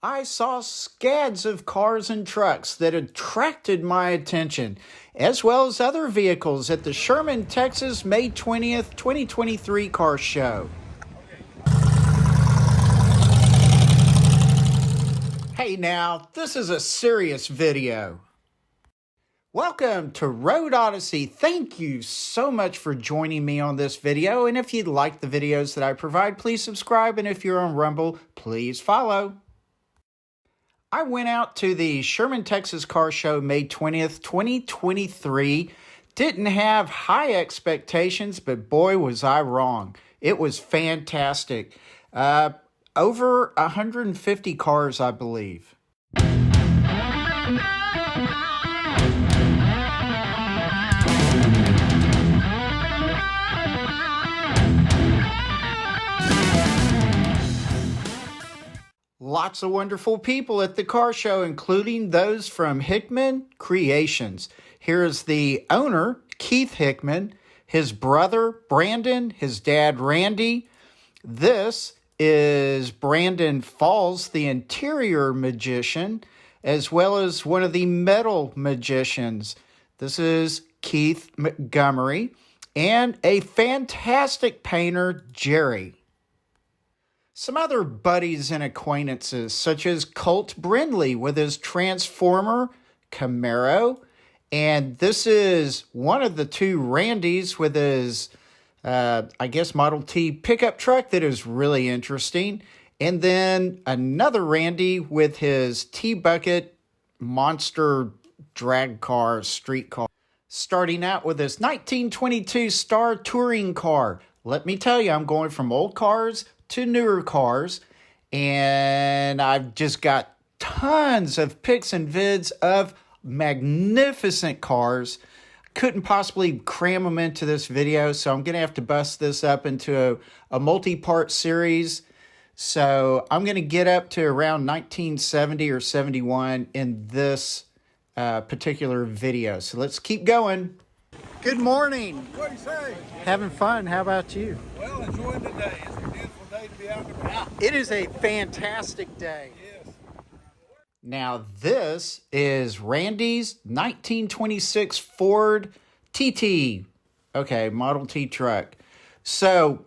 I saw scads of cars and trucks that attracted my attention, as well as other vehicles at the Sherman, Texas, May 20th, 2023 car show. Hey now, this is a serious video. Welcome to Road Odyssey. Thank you so much for joining me on this video. And if you like the videos that I provide, please subscribe. And if you're on Rumble, please follow. I went out to the Sherman, Texas car show May 20th, 2023. Didn't have high expectations, but boy, was I wrong. It was fantastic. Over 150 cars, I believe. Lots of wonderful people at the car show, including those from Hickman Creations. Here's the owner, Keith Hickman, his brother, Brandon, his dad, Randy. This is Brandon Falls, the interior magician, as well as one of the metal magicians. This is Keith Montgomery, and a fantastic painter, Jerry. Some other buddies and acquaintances, such as Colt Brindley with his Transformer Camaro. And this is one of the two Randys with his, Model T pickup truck that is really interesting. And then another Randy with his T-Bucket monster drag car, street car. Starting out with this 1922 Star Touring car. Let me tell you, I'm going from old cars to newer cars, and I've just got tons of pics and vids of magnificent cars. Couldn't possibly cram them into this video, so I'm going to have to bust this up into a multi-part series. So I'm going to get up to around 1970 or 71 in this particular video. So let's keep going. Good morning. What do you say? Having fun. How about you? Well, enjoying the day. It's a beautiful day to be out and about. It is a fantastic day. Yes. Now, this is Randy's 1926 Ford TT. Okay, Model T truck. So,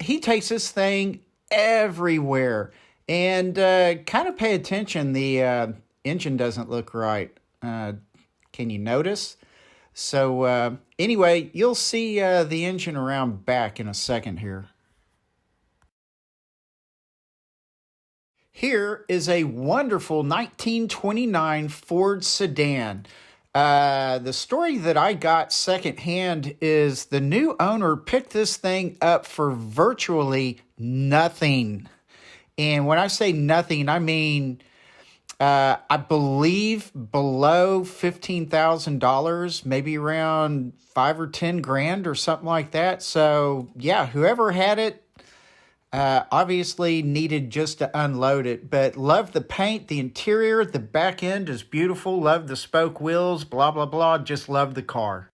he takes this thing everywhere. And kind of pay attention. The engine doesn't look right. Can you notice? So, anyway, you'll see the engine around back in a second here. Here is a wonderful 1929 Ford Sedan. The story that I got secondhand is the new owner picked this thing up for virtually nothing. And when I say nothing, I mean, I believe below $15,000, maybe around 5 or 10 grand or something like that. So yeah, whoever had it, obviously needed just to unload it, but love the paint, the interior, the back end is beautiful. Love the spoke wheels, blah, blah, blah. Just love the car.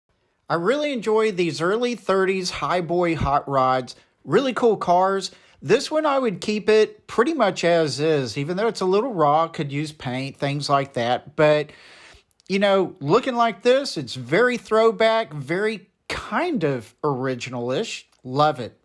I really enjoy these early 30s highboy hot rods. Really cool cars. This one, I would keep it pretty much as is, even though it's a little raw, could use paint, things like that. But, you know, looking like this, it's very throwback, very kind of original-ish. Love it.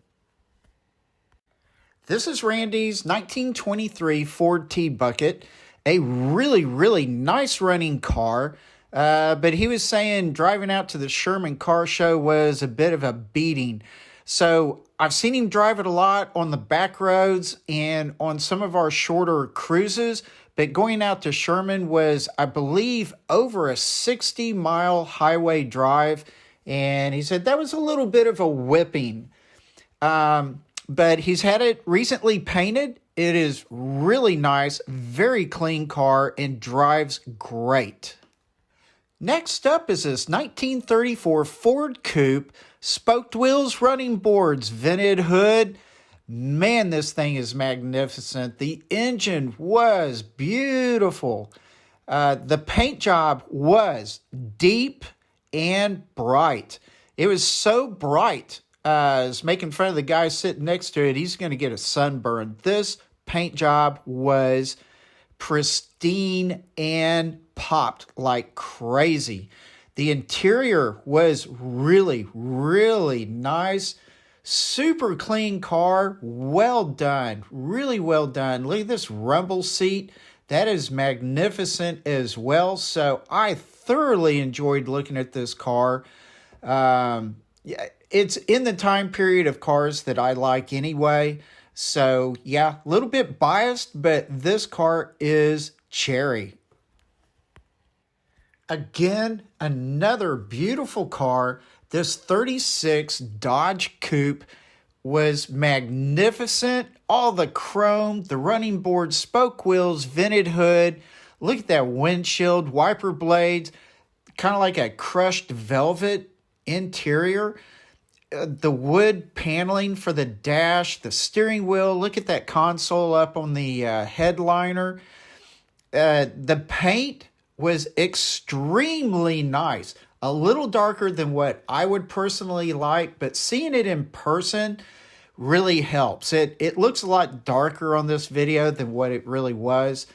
This is Randy's 1923 Ford T-Bucket, a really, really nice running car. But he was saying driving out to the Sherman car show was a bit of a beating. So I've seen him drive it a lot on the back roads and on some of our shorter cruises. But going out to Sherman was, I believe, over a 60-mile highway drive. And he said that was a little bit of a whipping. But he's had it recently painted. It is really nice, very clean car, and drives great. Next up is this 1934 Ford Coupe, spoked wheels, running boards, vented hood. Man, this thing is magnificent. The engine was beautiful. The paint job was deep and bright. It was so bright. Is making fun of the guy sitting next to it. He's going to get a sunburn. This paint job was pristine and popped like crazy. The interior was really, really nice. Super clean car. Well done. Really well done. Look at this rumble seat. That is magnificent as well. So I thoroughly enjoyed looking at this car. Yeah, it's in the time period of cars that I like anyway. So yeah, a little bit biased, but this car is cherry. Again, another beautiful car. This 36 Dodge Coupe was magnificent. All the chrome, the running boards, spoke wheels, vented hood. Look at that windshield, wiper blades, kind of like a crushed velvet interior. The wood paneling for the dash, the steering wheel. Look at that console up on the headliner. The paint was extremely nice. A little darker than what I would personally like, but seeing it in person really helps. It looks a lot darker on this video than what it really was.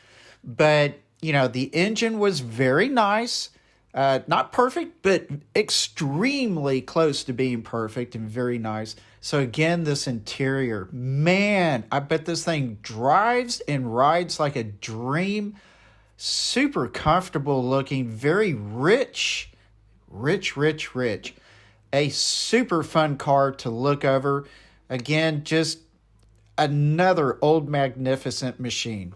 But, you know, the engine was very nice. Not perfect, but extremely close to being perfect and very nice. So again, this interior, man, I bet this thing drives and rides like a dream. Super comfortable looking, very rich. A super fun car to look over. Again, just another old magnificent machine.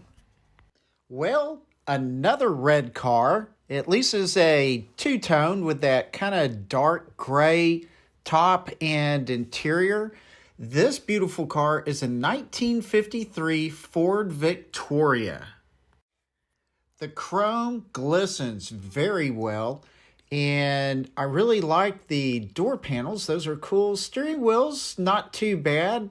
Well, another red car, at least is a two-tone with that kind of dark gray top and interior. This beautiful car is a 1953 Ford Victoria. The chrome glistens very well, and I really like the door panels. Those are cool. Steering wheel's not too bad.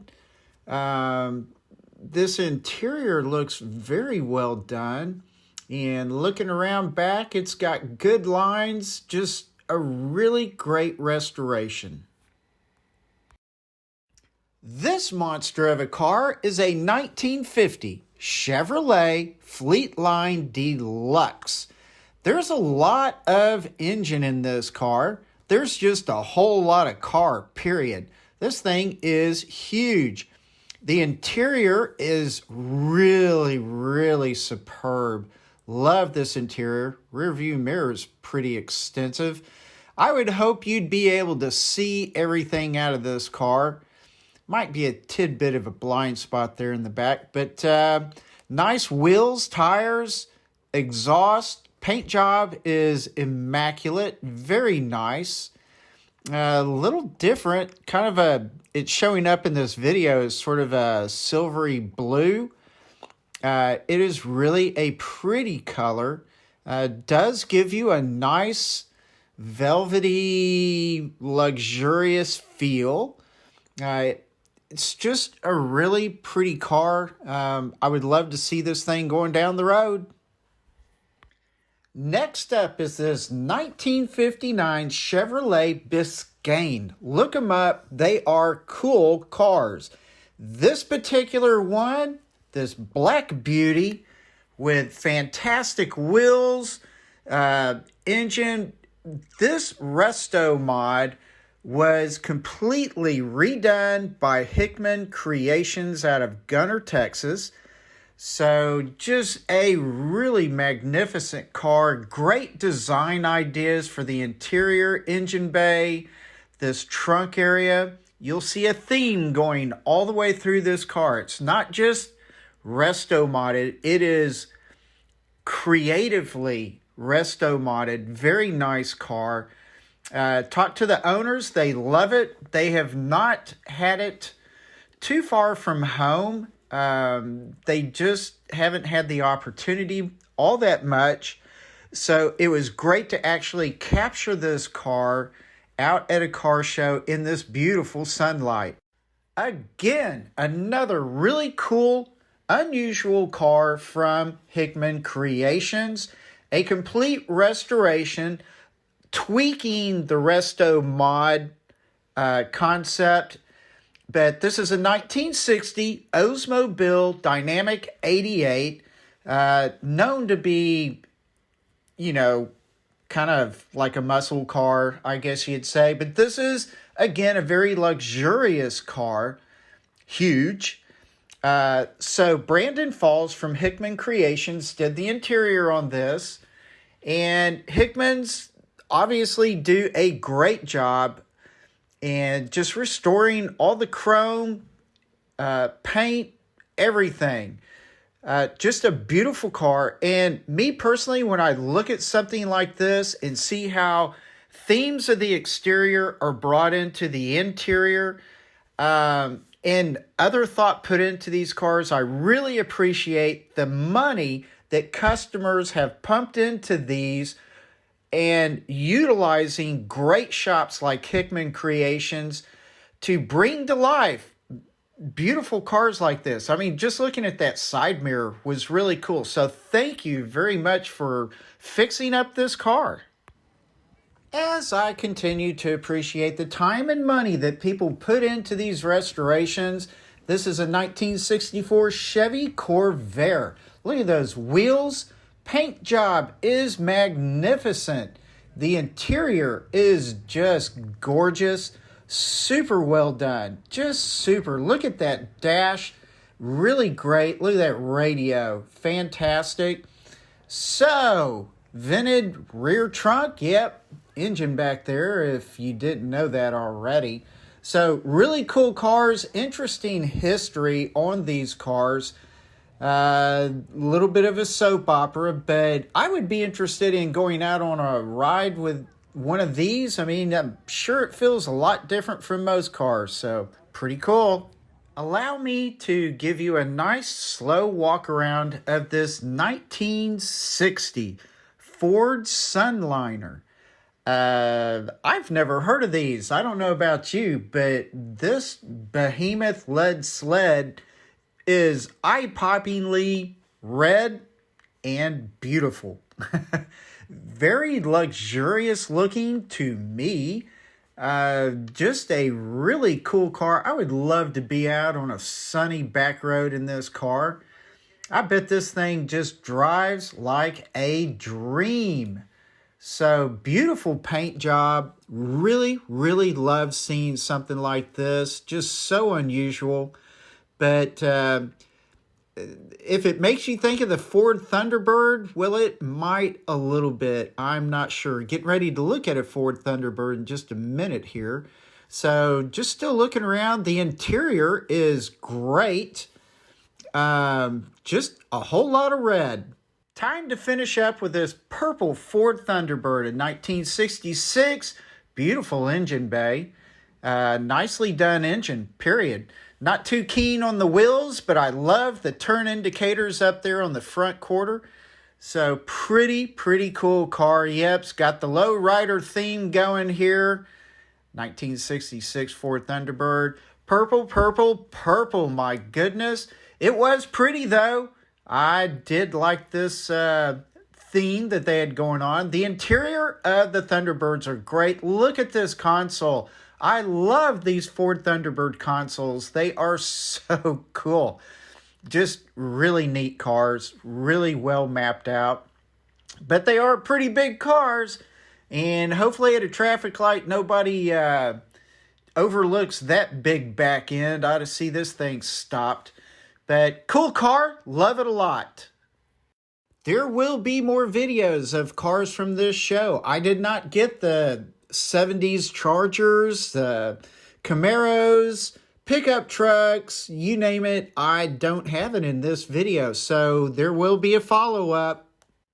This interior looks very well done. And looking around back, it's got good lines. Just a really great restoration. This monster of a car is a 1950 Chevrolet Fleetline Deluxe. There's a lot of engine in this car. There's just a whole lot of car, period. This thing is huge. The interior is really, really superb. Love this interior. Rear view mirror is pretty extensive. I would hope you'd be able to see everything out of this car. Might be a tidbit of a blind spot there in the back, but nice wheels, tires, exhaust, paint job is immaculate, very nice. A little different, kind of it's showing up in this video as sort of a silvery blue. It is really a pretty color. Does give you a nice velvety, luxurious feel. It's just a really pretty car. I would love to see this thing going down the road. Next up is this 1959 Chevrolet Biscayne. Look them up. They are cool cars. This particular one, this black beauty with fantastic wheels, engine. This resto mod was completely redone by Hickman Creations out of Gunner, Texas. So just a really magnificent car. Great design ideas for the interior, engine bay, this trunk area. You'll see a theme going all the way through this car. It's not just resto modded. It is creatively resto modded. Very nice car. Talk to the owners. They love it. They have not had it too far from home. They just haven't had the opportunity all that much. So it was great to actually capture this car out at a car show in this beautiful sunlight. Again, another really cool, unusual car from Hickman Creations. A complete restoration, tweaking the resto mod concept. But this is a 1960 Oldsmobile Dynamic 88. known to be, you know, kind of like a muscle car, I guess you'd say. But this is, again, a very luxurious car. Huge. So Brandon Falls from Hickman Creations did the interior on this. And Hickman's obviously do a great job and just restoring all the chrome, paint, everything. Just a beautiful car. And me personally, when I look at something like this and see how themes of the exterior are brought into the interior, and other thought put into these cars, I really appreciate the money that customers have pumped into these and utilizing great shops like Hickman Creations to bring to life beautiful cars like this. I mean, just looking at that side mirror was really cool. So thank you very much for fixing up this car. As I continue to appreciate the time and money that people put into these restorations, this is a 1964 Chevy Corvair. Look at those wheels. Paint job is magnificent. The interior is just gorgeous. Super well done. Just super. Look at that dash. Really great. Look at that radio. Fantastic. So, vented rear trunk. Yep. Engine back there if you didn't know that already. So, really cool cars. Interesting history on these cars. Little bit of a soap opera, but I would be interested in going out on a ride with one of these. I mean, I'm sure it feels a lot different from most cars, so pretty cool. Allow me to give you a nice slow walk around of this 1960 Ford Sunliner. I've never heard of these. I don't know about you, but this behemoth lead sled is eye-poppingly red and beautiful. Very luxurious looking to me. Just a really cool car. I would love to be out on a sunny back road in this car. I bet this thing just drives like a dream. So beautiful paint job. Really, really love seeing something like this. Just so unusual. But if it makes you think of the Ford Thunderbird, well, it might a little bit. I'm not sure. Getting ready to look at a Ford Thunderbird in just a minute here. So just still looking around. The interior is great. Just a whole lot of red. Time to finish up with this purple Ford Thunderbird in 1966. Beautiful engine bay. Nicely done engine, period. Not too keen on the wheels, but I love the turn indicators up there on the front quarter. So pretty cool car. Yep, it's got the low rider theme going here. 1966 Ford Thunderbird. Purple, my goodness. It was pretty though. I did like this theme that they had going on. The interior of the Thunderbirds are great. Look at this console. I love these Ford Thunderbird consoles. They are so cool. Just really neat cars. Really well mapped out. But they are pretty big cars. And hopefully at a traffic light, nobody overlooks that big back end. I ought to see this thing stopped. But cool car. Love it a lot. There will be more videos of cars from this show. I did not get the 70s Chargers, the Camaros, pickup trucks, you name it. I don't have it in this video, so there will be a follow-up.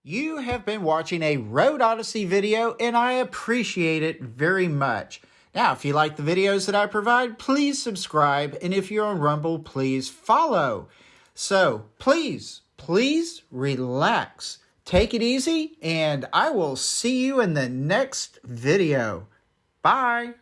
You have been watching a Road Odyssey video, and I appreciate it very much. Now, if you like the videos that I provide, please subscribe, and if you're on Rumble, please follow. So, please relax. Take it easy, and I will see you in the next video. Bye.